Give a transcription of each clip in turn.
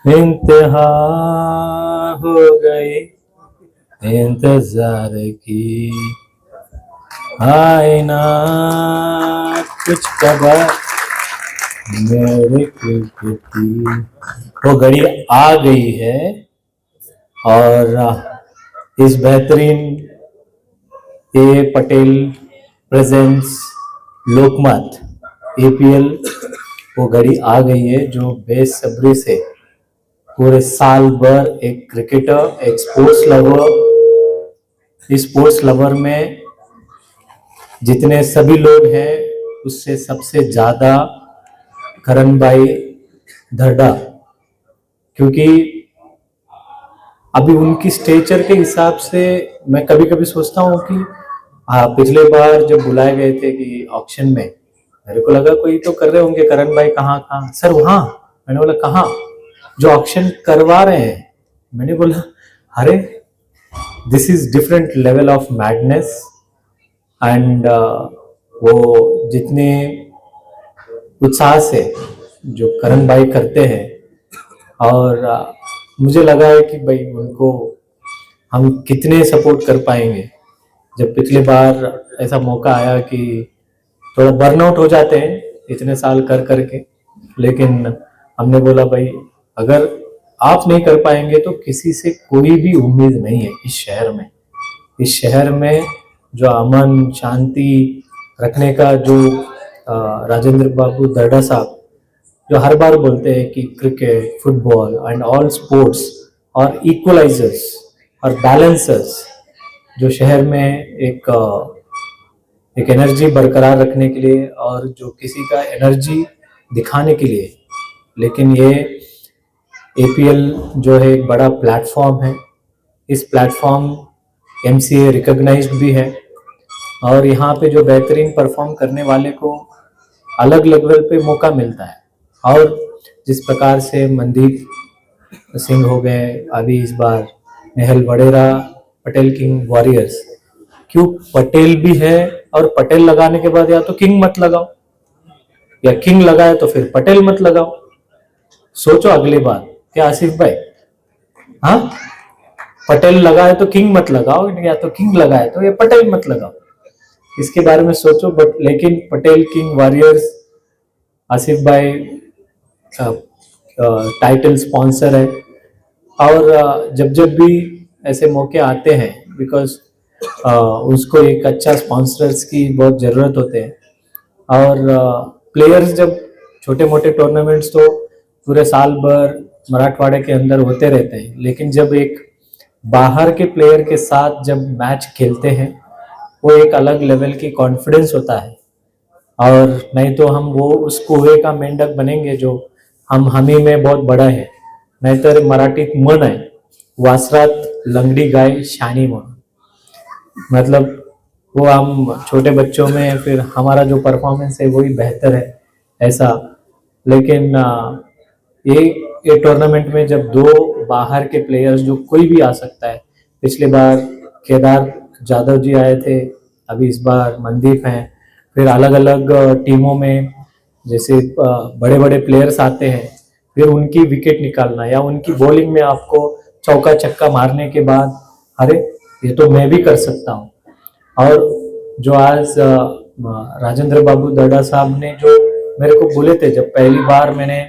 इंतहा हो गई इंतजार की, आए ना कुछ खबर मेरे की। वो घड़ी आ गई है और इस बेहतरीन ए पटेल प्रेजेंट्स लोकमत एपीएल वो घड़ी आ गई है जो बेसब्री से पूरे साल भर एक क्रिकेटर, एक स्पोर्ट्स लवर, इस स्पोर्ट्स लवर में जितने सभी लोग हैं उससे सबसे ज्यादा करण भाई धर्डा, क्योंकि अभी उनकी स्टेचर के हिसाब से मैं कभी कभी सोचता हूँ कि पिछले बार जब बुलाए गए थे कि ऑक्शन में, मेरे को लगा कोई तो कर रहे होंगे करण भाई, कहाँ कहाँ सर वहाँ, मैंने बोला कहाँ, जो ऑक्शन करवा रहे हैं। मैंने बोला अरे this is different level of madness and वो जितने उत्साह से जो करण भाई करते हैं और मुझे लगा है कि भाई उनको हम कितने सपोर्ट कर पाएंगे। जब पिछली बार ऐसा मौका आया कि थोड़ा बर्नआउट हो जाते हैं इतने साल कर करके, लेकिन हमने बोला भाई अगर आप नहीं कर पाएंगे तो किसी से कोई भी उम्मीद नहीं है इस शहर में। इस शहर में जो अमन शांति रखने का जो राजेंद्र बाबू दर्डा साहब जो हर बार बोलते हैं कि cricket, football and all sports और इक्वलाइजर्स और बैलेंसर्स, जो शहर में एक एनर्जी बरकरार रखने के लिए और जो किसी का एनर्जी दिखाने के लिए। लेकिन ये एपीएल जो है एक बड़ा प्लेटफॉर्म है, इस प्लेटफॉर्म एमसीए रिकॉग्नाइज्ड भी है और यहाँ पे जो बेहतरीन परफॉर्म करने वाले को अलग लेवल पे मौका मिलता है। और जिस प्रकार से मनदीप सिंह हो गए, अभी इस बार नेहल वडेरा, पटेल किंग वॉरियर्स, क्यों पटेल भी है और पटेल लगाने के बाद या तो किंग मत लगाओ या किंग लगाए तो फिर पटेल मत लगाओ। सोचो अगली बार, क्या आसिफ भाई? हाँ, पटेल लगाए तो किंग मत लगाओ या तो किंग लगाए तो ये पटेल मत लगाओ, इसके बारे में सोचो। बट लेकिन पटेल किंग वॉरियर्स, आसिफ भाई टाइटल स्पॉन्सर है और जब जब भी ऐसे मौके आते हैं, बिकॉज उसको एक अच्छा स्पॉन्सर्स की बहुत ज़रूरत होते हैं और प्लेयर्स जब छोटे मोटे टूर्नामेंट्स तो पूरे साल भर मराठवाड़े के अंदर होते रहते हैं, लेकिन जब एक बाहर के प्लेयर के साथ जब मैच खेलते हैं वो एक अलग लेवल की कॉन्फिडेंस होता है। और नहीं तो हम वो उस कुएं का मेंढक बनेंगे जो हम ही में बहुत बड़ा है, नहीं तो मराठीत मन आहे वासरात लंगडी गाय शानी म्हणून, मतलब वो हम छोटे बच्चों में फिर हमारा जो परफॉर्मेंस है वही बेहतर है ऐसा। लेकिन ये टूर्नामेंट में जब दो बाहर के प्लेयर्स जो कोई भी आ सकता है, पिछले बार केदार जाधव जी आए थे, अभी इस बार मनदीप हैं, फिर अलग अलग टीमों में जैसे बड़े बड़े प्लेयर्स आते हैं, फिर उनकी विकेट निकालना या उनकी बॉलिंग में आपको चौका छक्का मारने के बाद अरे ये तो मैं भी कर सकता हूँ। और जो आज राजेंद्र बाबू दर्डा साहब ने जो मेरे को बोले थे जब पहली बार मैंने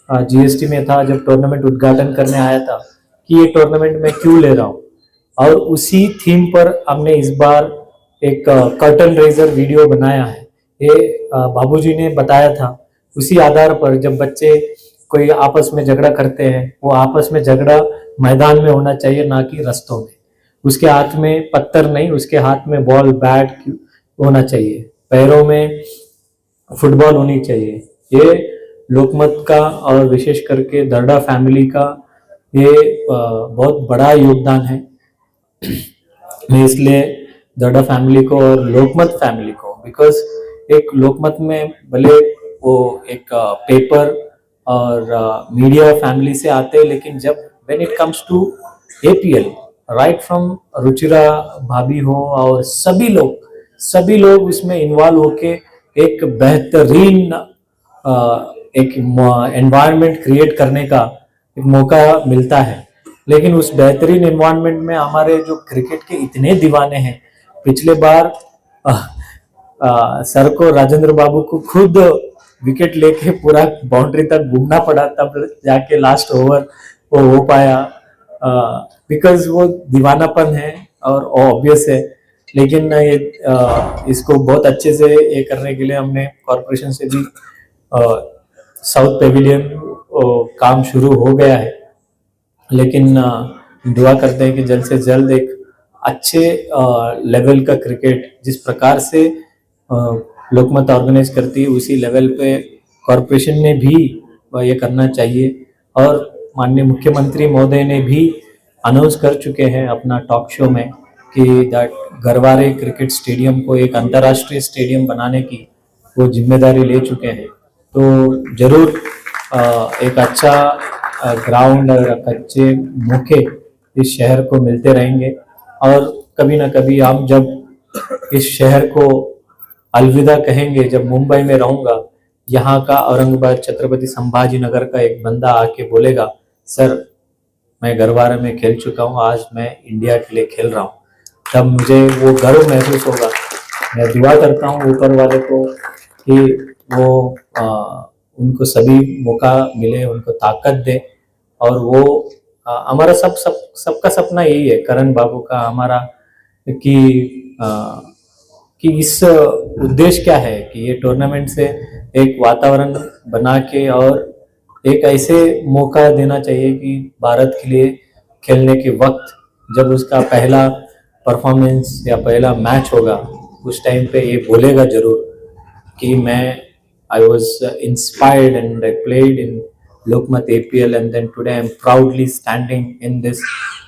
जीएसटी में था, जब टूर्नामेंट उद्घाटन करने आया था, कि ये टूर्नामेंट मैं क्यों ले रहा हूँ, और उसी थीम पर हमने इस बार एक कर्टन रेजर वीडियो बनाया है। ये बाबूजी ने बताया था, उसी आधार पर जब बच्चे कोई आपस में झगड़ा करते हैं वो आपस में झगड़ा मैदान में होना चाहिए, ना कि रस्तों में। उसके हाथ में पत्थर नहीं, उसके हाथ में बॉल बैट होना चाहिए, पैरों में फुटबॉल होनी चाहिए। ये लोकमत का और विशेष करके दर्डा फैमिली का ये बहुत बड़ा योगदान है। मैं इसलिए दर्डा फैमिली को और लोकमत फैमिली को, बिकॉज एक लोकमत में भले वो एक पेपर और मीडिया फैमिली से आते हैं, लेकिन जब when it comes to APL, right from Ruchira भाभी हो और सभी लोग उसमें इन्वॉल्व होके एक बेहतरीन एक एनवायरनमेंट क्रिएट करने का एक मौका मिलता है। लेकिन उस बेहतरीन एनवायरनमेंट में हमारे जो क्रिकेट के इतने दीवाने हैं, पिछले बार सर को, राजेंद्र बाबू को खुद विकेट लेके पूरा बाउंड्री तक घूमना पड़ा, तब जाके लास्ट ओवर वो हो पाया, बिकॉज वो दीवानापन है और ऑब्वियस है। लेकिन ये इसको बहुत अच्छे से ये करने के लिए हमने कॉरपोरेशन से भी साउथ पेविलियन काम शुरू हो गया है। लेकिन दुआ करते हैं कि जल्द से जल्द एक अच्छे लेवल का क्रिकेट, जिस प्रकार से लोकमत ऑर्गेनाइज करती है उसी लेवल पे कॉरपोरेशन ने भी ये करना चाहिए। और माननीय मुख्यमंत्री महोदय ने भी अनाउंस कर चुके हैं अपना टॉक शो में कि दैट गरवारे क्रिकेट स्टेडियम को एक अंतर्राष्ट्रीय स्टेडियम बनाने की वो जिम्मेदारी ले चुके हैं। तो जरूर एक अच्छा ग्राउंड और अच्छे मौके इस शहर को मिलते रहेंगे, और कभी ना कभी हम जब इस शहर को अलविदा कहेंगे, जब मुंबई में रहूंगा, यहाँ का औरंगाबाद छत्रपति संभाजी नगर का एक बंदा आके बोलेगा, सर मैं गरवारे में खेल चुका हूँ, आज मैं इंडिया के लिए खेल रहा हूँ, तब मुझे वो गर्व महसूस होगा। मैं दुआ करता हूँ ऊपर वाले को कि वो उनको सभी मौका मिले, उनको ताकत दे, और वो हमारा सबका सपना यही है, करण बाबू का, हमारा, कि इस उद्देश्य क्या है कि ये टूर्नामेंट से एक वातावरण बना के और एक ऐसे मौका देना चाहिए कि भारत के लिए खेलने के वक्त जब उसका पहला परफॉर्मेंस या पहला मैच होगा, उस टाइम पे ये बोलेगा जरूर कि मैं I was inspired and I played in Lokmat APL, and then today I am proudly standing in this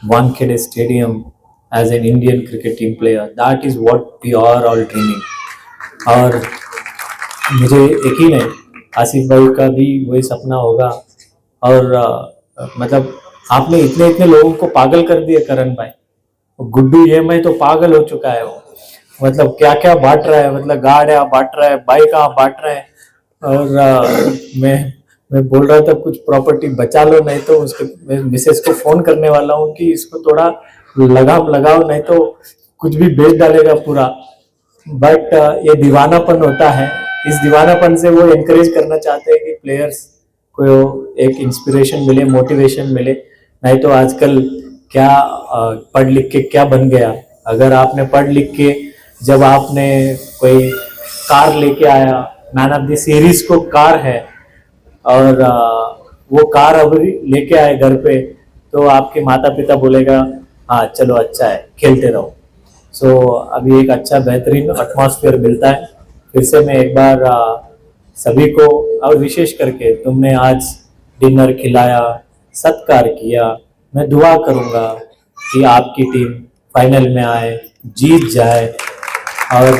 Wankhede Stadium as an Indian cricket team player. That is what we are all dreaming. और मुझे यकीन है आसिफ भाई का भी वही सपना होगा। और मतलब आपने इतने इतने लोगों को पागल कर दिया करण भाई, गुड्डू ये मैं तो पागल हो चुका है वो, मतलब क्या क्या बांट रहा है, मतलब गाड़ियाँ बांट रहा है, बाइक बांट रहा है। और मैं बोल रहा था कुछ प्रॉपर्टी बचा लो, नहीं तो उसके मिसेस को फोन करने वाला हूँ कि इसको थोड़ा लगाम लगाओ, नहीं तो कुछ भी बेच डालेगा पूरा। बट ये दीवानापन होता है, इस दीवानापन से वो एनकरेज करना चाहते हैं कि प्लेयर्स को एक इंस्पिरेशन मिले, मोटिवेशन मिले। नहीं तो आजकल क्या पढ़ लिख के क्या बन गया। अगर आपने पढ़ लिख के जब आपने कोई कार लेके आया, मैन ऑफ द सीरीज को कार है, और वो कार अब लेके आए घर पे, तो आपके माता पिता बोलेगा हाँ चलो अच्छा है, खेलते रहो। सो अभी एक अच्छा बेहतरीन एटमॉस्फेयर मिलता है। फिर से मैं एक बार सभी को, और विशेष करके तुमने आज डिनर खिलाया, सत्कार किया, मैं दुआ करूँगा कि आपकी टीम फाइनल में आए, जीत जाए, और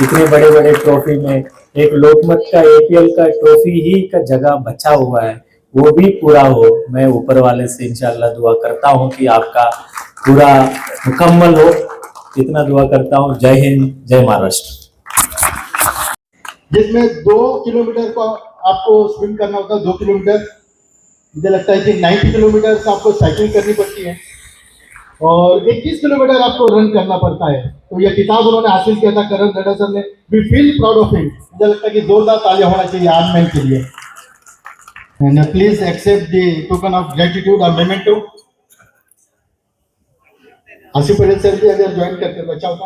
इतने बड़े बड़े ट्रॉफी में एक लोकमत का APL का ट्रॉफी ही का जगह बचा हुआ है, वो भी पूरा हो। मैं ऊपर वाले से इंशाल्लाह दुआ करता हूँ कि आपका पूरा मुकम्मल हो, इतना दुआ करता हूँ। जय हिंद, जय महाराष्ट्र। जिसमें 2 किलोमीटर को आपको स्विम करना होता है, 2 किलोमीटर, मुझे लगता है कि 90 किलोमीटर आपको साइकिल करनी पड़ती है, और 21 किलोमीटर आपको रन करना पड़ता है। तो यह किताब उन्होंने हासिल किया था करण नड्डा सर ने। We feel proud of him. मुझे लगता है कि जोरदार तालियां होना चाहिए आर्म मैन के लिए। And please accept the token of gratitude और मेमेंटो। आसिफ पटेल सर भी अगर ज्वाइन करते तो अच्छा होता।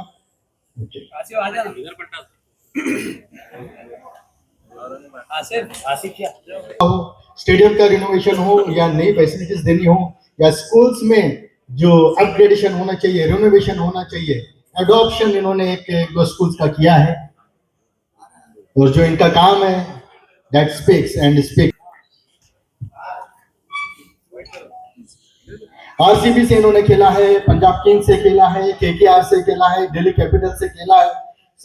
आसिफ आ जाना इधर पट्टा। आसिफ क्या स्टेडियम का रिनोवेशन हो या नई फैसिलिटीज देनी हो, या स्कूल्स में जो अपग्रेडेशन होना चाहिए, रिनोवेशन होना चाहिए, एडॉप्शन इन्होंने एक दो स्कूल्स का किया है, और जो इनका काम है that speaks and speak. RCB से इन्होंने खेला है, पंजाब किंग्स से खेला है, KKR से खेला है, दिल्ली कैपिटल से खेला है।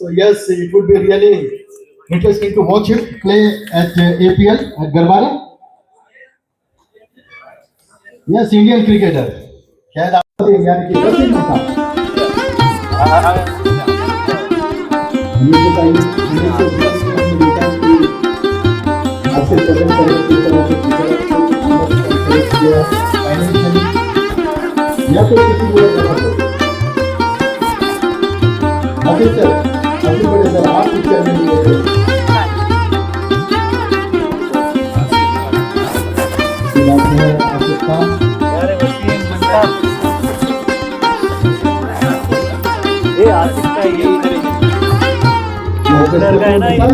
So yes, it would be really interesting to watch him play at APL at Garware. Yes, Indian cricketer, शायद आपको यार की प्रसिद्ध था। मुझे बताइए, आपसे पसंद करें किस तरह से या फाइनेंशियली या फिर किसी भी जगह पर। अभी सर अभी बड़े सर आप पिक्चर में लिए थे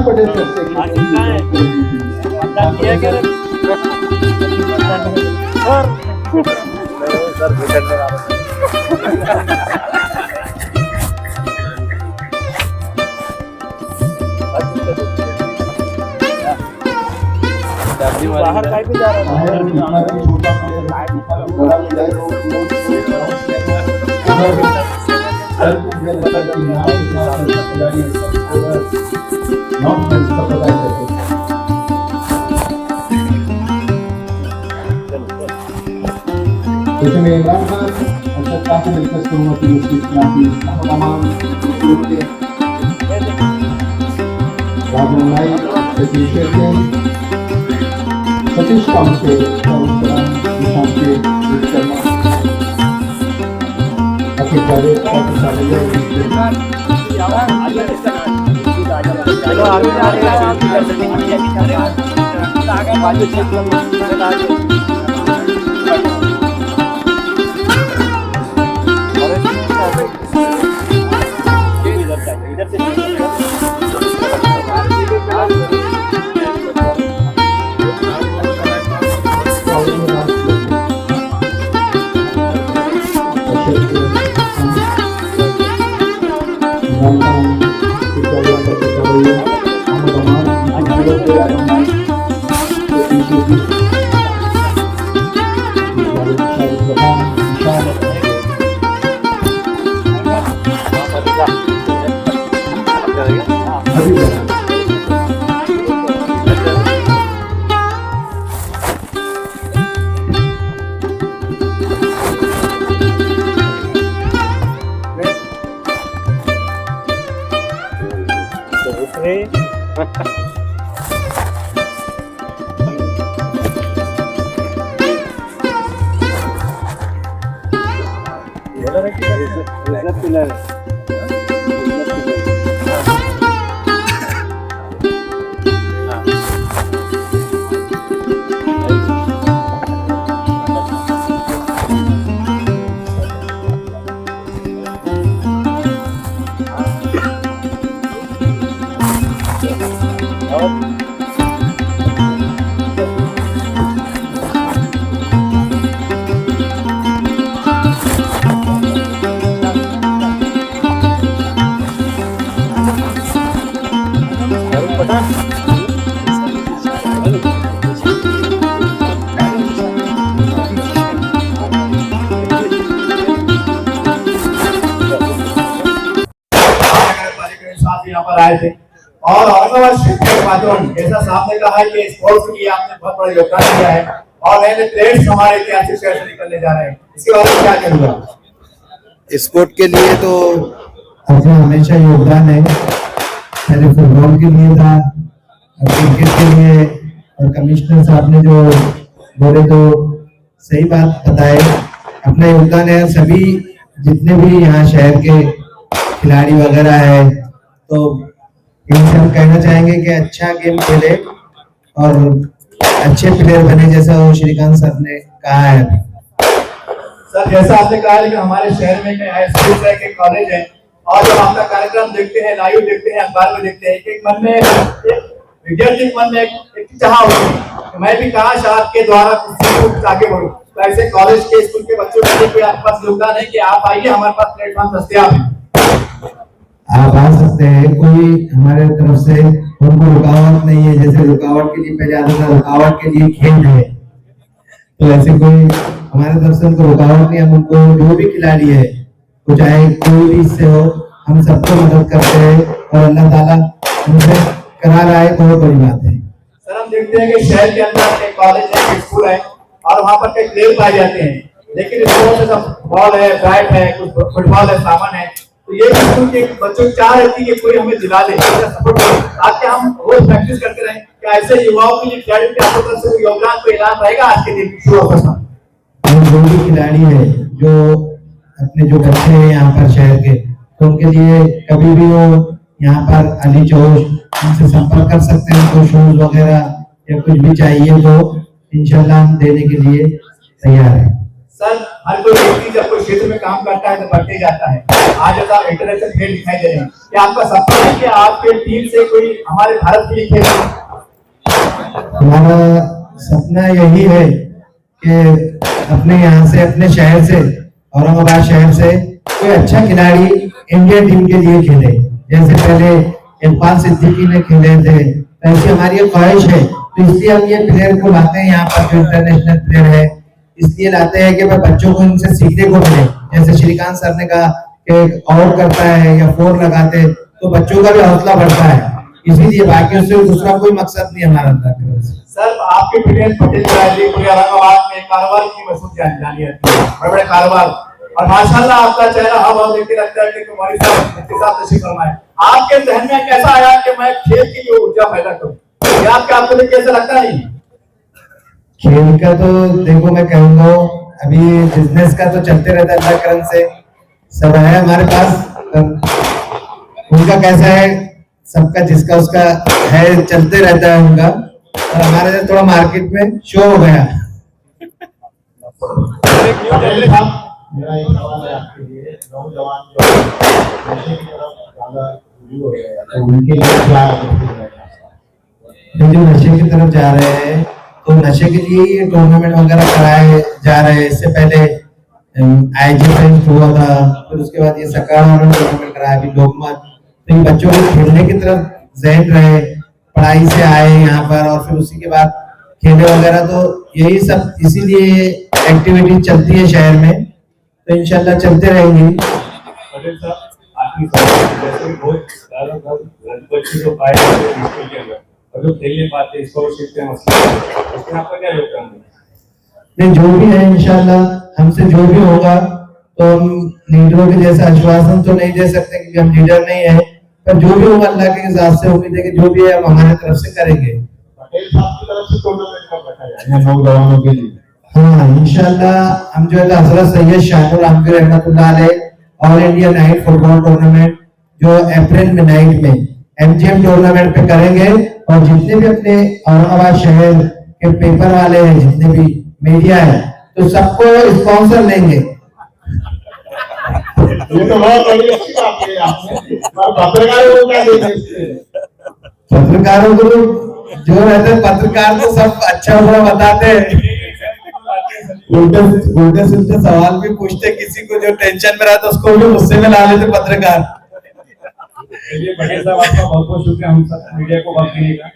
पटेल सर बाहर काय भी जा रहा है जैसे मैं इमरान खान अच्छा काफी दिलचस्प हुआ कि उसकी तमाम राजन नाइक सतीश शेट्टी सतीश कामते निशान के शर्मा काफी सारे यहाँ पर आए थे और औरंगाबाद क्षेत्र के माध्यम जैसा साहब ने कहा है कि स्पोर्ट्स के लिए आपने बहुत बड़ा योगदान दिया है और नए नए प्लेयर्स हमारे ऐतिहासिक शहर से निकलने जा रहे हैं, इसके बारे में क्या कहूँगा? स्पोर्ट के लिए तो अपना हमेशा योगदान है, पहले फुटबॉल के लिए था, अब क्रिकेट के लिए। और कमिश्नर साहब ने जो बोले तो सही बात बताए, अपना योगदान है। सभी जितने भी यहाँ शहर के खिलाड़ी वगैरह है तो इनसे हम कहना चाहेंगे कि अच्छा गेम खेले और अच्छे प्लेयर बने, जैसा वो श्रीकांत सर ने कहा है। सर जैसा आपने कहा है कि हमारे शहर में कई हाई स्कूल है, कई कॉलेज है और जब आपका कार्यक्रम देखते हैं, लाइव देखते हैं, अखबार में देखते हैं, एक मन में विद्यार्थी मन में एक चाह होती है, मैं भी काश आपके द्वारा कुछ आगे बढ़ूं। तो ऐसे कॉलेज के स्कूल के बच्चों के लिए कोई आपके पास योगदान है कि आप आइए, हमारे पास प्लेटफॉर्म दस्तयाब है, आप आ सकते हैं। कोई हमारे तरफ से उनको रुकावट नहीं है, जैसे रुकावट के लिए पहले आता था रुकावट के लिए खेल है, तो ऐसे कोई हमारे तरफ से उनको रुकावट नहीं। हम उनको जो भी खिलाड़ी है तो चाहे कोई भी इससे हो, हम सबको मदद करते हैं और अल्लाह ताला उनसे करा रहा है, बहुत बड़ी बात है। सर हम देखते हैं कि शहर के अंदर एक कॉलेज है, एक स्कूल है और वहाँ पर कई प्लेयर पाए जाते हैं, लेकिन स्कूल में सब बॉल है, बैट है, कुछ फुटबॉल है, सामान है, तो ये स्कूल के बच्चों की चाह रहती है कि कोई हमें दिला दे, सपोर्ट करे ताकि हम रोज प्रैक्टिस करते रहें। क्या ऐसे युवाओं के लिए खिलाड़ी के आपको तरफ से योगदान को ऐलान रहेगा आज के दिन शुरू होगा? और जो भी खिलाड़ी है, जो अपने जो बच्चे हैं यहाँ पर शहर के, तो उनके लिए कभी भी वो यहाँ पर अली चौक इनसे संपर्क कर सकते हैं। तो शूज वगैरह या कुछ भी चाहिए तो इंशाल्लाह हम देने के लिए तैयार हैं। सर, हर कोई व्यक्ति जब कोई क्षेत्र में काम करता है तो बढ़ते जाता है। आज जब आप इंटरनेशनल खेल दिखाई दे रहे हैं, क्या आपका सपना है कि आपके टीम से कोई हमारे भारत के लिए खेले? हमारा सपना यही है कि अपने यहाँ से, अपने शहर से, औरंगाबाद शहर से कोई अच्छा खिलाड़ी इंडिया टीम के लिए खेले। जैसे पहले इरफान सिद्दीकी ने खेले थे, ऐसी हमारी ये ख्वाहिश है। तो इसलिए हम ये प्लेयर को लाते हैं यहाँ पर, जो इंटरनेशनल प्लेयर है, इसलिए लाते हैं कि भाई बच्चों को इनसे सीखने को मिले। जैसे श्रीकांत सर ने कहा कि आउट करता है या फोर लगाते, तो बच्चों का भी हौसला बढ़ता है। इसीलिए बाकी उससे दूसरा कोई मकसद नहीं हमारा अंदर। सर, आपके प्लेयर पटेल पूरे औरंगाबाद में कारोबार की मशहूर जानी है, बड़े कारोबार, और माशाल्लाह आपका चेहरा हम देख के लगता है कि तुम्हारी साथ तशरीफ फरमाए। आपके जहन में कैसा आया कि मैं खेल की लिए ऊर्जा पैदा करूं? आपको लिए कैसा लगता है? खेल का तो देखो, मैं कहूँगा अभी बिजनेस का तो चलते रहता है, अल्लाह करम से सब है हमारे पास। उनका कैसा है, सबका जिसका उसका है, चलते रहता है उनका, और हमारे से थोड़ा मार्केट में शो हो गया। मेरा एक सवाल है आपके लिए, नौजवान जो नशे की तरफ ज्यादा रुझान हो गया है, तो उनके लिए क्या जो नशे की तरफ जा रहे हैं, तो नशे के लिए ये टूर्नामेंट वगैरह कराए जा रहे हैं। इससे पहले आईजीएफ हुआ था, फिर उसके बाद ये सरकार टूर्नामेंट कराया, अभी लोकमत। तो इन बच्चों को खेलने की तरफ ज़हन रहे, पढ़ाई से आए यहाँ पर, और फिर उसी के बाद खेले वगैरह। तो यही सब इसीलिए एक्टिविटी चलती है शहर में, तो इंशाल्लाह चलते रहेंगी। पटेल साहब, आखिरी सवाल, जैसे बहुत बच्चे जो पाए जाते हैं स्कूल के अंदर और जो खेल नहीं पाते, स्कॉलरशिप के मसले, उसमें आपका क्या योगदान है? नहीं, जो भी है इंशाल्लाह हमसे जो भी होगा, तो हम लीडरों के जैसा आश्वासन तो नहीं दे सकते क्योंकि हम लीडर नहीं है, पर जो भी होगा अल्लाह के हिसाब से उम्मीद है कि जो भी है हम हमारे तरफ से करेंगे। पटेल साहब की तरफ से टूर्नामेंट कब रखा जाएगा नौजवानों के लिए? हाँ, इंशाल्लाह हम जो है हजरत सैयद शाहुल आलमगीर रहमतुल्लाह अलैह all India night football tournament जो अप्रैल में नाइट में एमजीएम टूर्नामेंट पे करेंगे, और जितने भी अपने औरंगाबाद शहर के पेपर वाले हैं, जितने भी मीडिया है, तो सबको स्पॉन्सर लेंगे। ये तो बहुत बड़ी अच्छी बात है आपने, और पत्रकारों को क्या देंगे? पत्रकारों को जो रहते हैं, पत्रकार तो सब अच्छा बुरा बताते हैं, उल्टे सुलटे सवाल भी पूछते, किसी को जो टेंशन में रहता उसको भी गुस्से में ला लेते पत्रकार। चलिए पटेल साहब, आपका बहुत बहुत शुक्रिया हम सब मीडिया को वक्त देने का।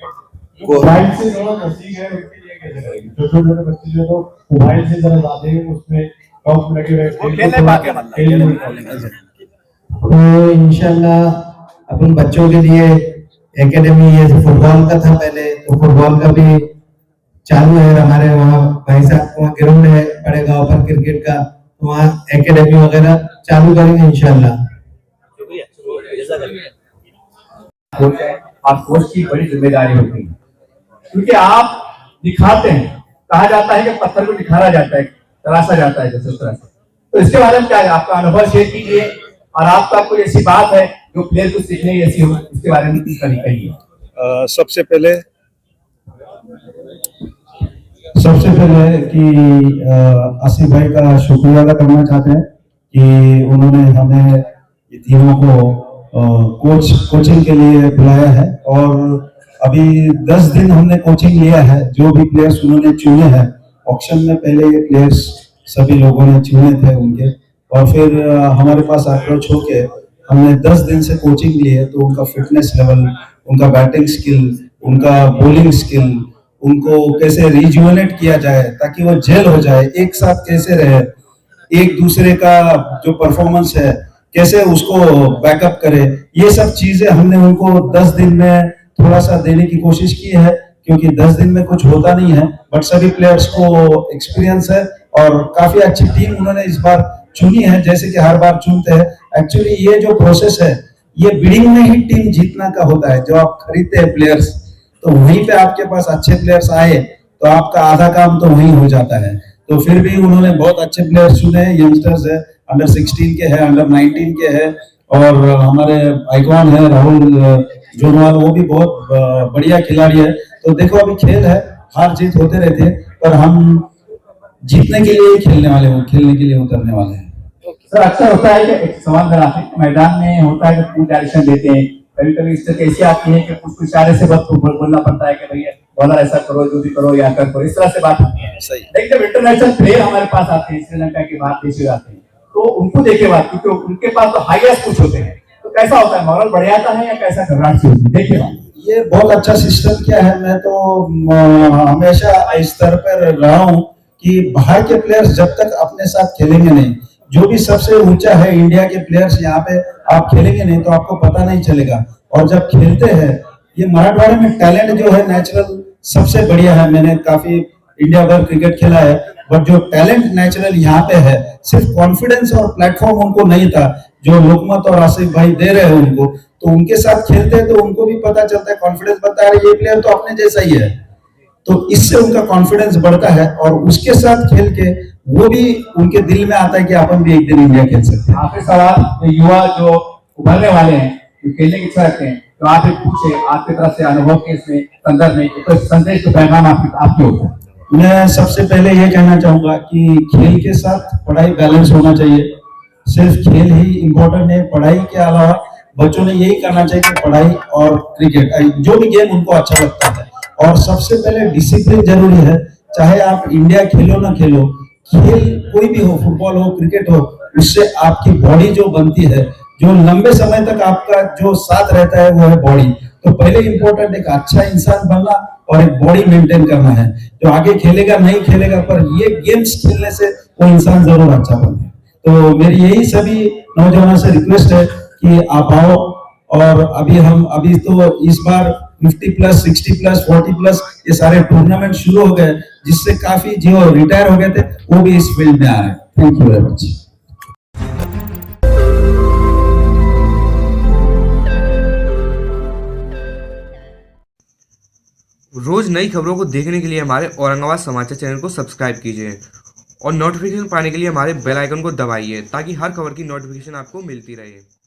मोबाइल से थोड़ा नसीब है, उसके लिए कैसे करेंगे? छोटे छोटे बच्चे जो तो मोबाइल से जरा ज्यादा उसमें टॉप लगे रहते हैं, तो इंशाल्लाह अपन बच्चों के लिए एकेडमी, ये फुटबॉल का था पहले, तो फुटबॉल का भी चालू है हमारे वहाँ। भाई साहब वहाँ ग्राउंड है बड़े गांव पर क्रिकेट का, तो वहाँ एकेडमी वगैरह चालू करेंगे इंशाल्लाह। आप कोच की बड़ी जिम्मेदारी होती है, क्योंकि आप दिखाते हैं, कहा जाता है कि पत्थर को दिखाया जाता है, तराशा जाता है, जैसे उस तरह से। तो इसके बारे में क्या है, आपका अनुभव शेयर कीजिए, और आपका कोई ऐसी बात है जो प्लेयर को सीखने की ऐसी हो, इसके बारे में कहिए। सबसे पहले कि आसिफ भाई का शुक्रिया अदा करना चाहते हैं कि उन्होंने हमें ये तीनों को कोचिंग के लिए बुलाया है, और अभी 10 दिन हमने कोचिंग लिया है। जो भी प्लेयर्स उन्होंने चुने हैं ऑक्शन में, पहले ये प्लेयर्स सभी लोगों ने चुने थे उनके, और फिर हमारे पास अप्रोच होके हमने 10 दिन से कोचिंग ली है। तो उनका फिटनेस लेवल, उनका बैटिंग स्किल, उनका बॉलिंग स्किल, उनको कैसे रिजुवेनेट किया जाए ताकि वो जेल हो जाए, एक साथ कैसे रहे, एक दूसरे का जो परफॉर्मेंस है कैसे उसको बैकअप करे, ये सब चीजें हमने उनको 10 दिन में थोड़ा सा देने की कोशिश की है, क्योंकि 10 दिन में कुछ होता नहीं है, बट सभी प्लेयर्स को एक्सपीरियंस है और काफी अच्छी टीम उन्होंने इस बार चुनी है, जैसे कि हर बार चुनते हैं। एक्चुअली ये जो प्रोसेस है, ये बिडिंग में ही टीम जीतना का होता है। जो आप खरीदते हैं प्लेयर्स, तो वहीं पे आपके पास अच्छे प्लेयर्स आए तो आपका आधा काम तो वहीं हो जाता है। तो फिर भी उन्होंने बहुत अच्छे प्लेयर्स चुने हैं, यंगस्टर्स है, अंडर 16 के हैं, अंडर 19 के हैं, और हमारे आइकॉन है राहुल जोनवाल, वो भी बहुत बढ़िया खिलाड़ी है। तो देखो अभी खेल है, हार जीत होते रहते हैं, पर हम जीतने के लिए खेलने वाले हैं, खेलने के लिए उतरने वाले हैं। सर अक्सर होता है कि एक सवाल कराते हैं मैदान में, होता है कि पूरी डायरेक्शन देते हैं, कभी कभी इस तरह ऐसी आती है कि कुछ इशारे से बस बोलना पड़ता है कि भैया बॉलर ऐसा करो, जो भी करो, या कर करो, इस तरह से बात होती है। सही। लेकिन जब इंटरनेशनल प्लेयर हमारे पास आते हैं, श्रीलंका के बाहर देश आते हैं, तो उनको देखे बात, क्योंकि उनके पास तो हाईएस्ट कुछ होते हैं, तो कैसा होता है, मॉरल बढ़ जाता है या कैसा घबराहट से होती है? देखिए ये बहुत अच्छा सिस्टम क्या है, मैं तो हमेशा इस स्तर पर रहा हूँ कि बाहर के प्लेयर्स जब तक अपने साथ खेलेंगे नहीं, जो भी सबसे ऊंचा है इंडिया के प्लेयर्स यहाँ पे आप खेलेंगे नहीं तो आपको पता नहीं चलेगा। और जब खेलते हैं, ये मराठवाड़े में टैलेंट जो है नेचुरल सबसे बढ़िया है। मैंने काफी इंडिया भर क्रिकेट खेला है, बट जो टैलेंट नेचुरल यहाँ पे है, सिर्फ कॉन्फिडेंस और प्लेटफॉर्म उनको नहीं था जो लोकमत और आसिफ भाई दे रहे हैं उनको, तो उनके साथ खेलते हैं तो उनको भी पता चलता है, कॉन्फिडेंस बनता है, ये प्लेयर तो अपने जैसा ही है, तो इससे उनका कॉन्फिडेंस बढ़ता है, और उसके साथ खेल के वो भी उनके दिल में आता है कि अपन भी एक दिन इंडिया खेल सकते हैं। आखिरी सवाल, युवा जो उभरने वाले हैं, जो खेलने की इच्छा रखते हैं, तो आप एक पूछे आपकी तरफ से अनुभव के इसमें संदर्भ में तो संदेश तो पैगाम आपके होता है। मैं सबसे पहले ये कहना चाहूंगा कि खेल के साथ पढ़ाई बैलेंस होना चाहिए। सिर्फ खेल ही इम्पोर्टेंट है, पढ़ाई के अलावा बच्चों ने यही करना चाहिए कि पढ़ाई और क्रिकेट, जो भी गेम उनको अच्छा लगता है। और सबसे पहले डिसिप्लिन जरूरी है, चाहे आप इंडिया खेलो ना खेलो, खेल कोई भी हो, फुटबॉल हो, क्रिकेट हो, उससे आपकी बॉडी जो बनती है, जो लंबे समय तक आपका जो साथ रहता है वो है बॉडी। तो पहले इंपॉर्टेंट एक अच्छा इंसान बनना और एक बॉडी मेंटेन करना है। जो आगे खेलेगा नहीं खेलेगा, पर ये गेम्स खेलने से वो इंसान जरूर अच्छा बने। तो मेरी यही सभी नौजवानों से रिक्वेस्ट है कि आप आओ, और अभी तो इस बार 50+, 60+, 40+, ये सारे टूर्नामेंट शुरू हो गए, जिससे काफी जो रिटायर हो गए थे वो भी इस फील्ड में आ रहे हैं। Thank you very much. रोज नई खबरों को देखने के लिए हमारे औरंगाबाद समाचार चैनल को सब्सक्राइब कीजिए और नोटिफिकेशन पाने के लिए हमारे बेल आइकन को दबाइए, ताकि हर खबर की नोटिफिकेशन आपको मिलती रहे।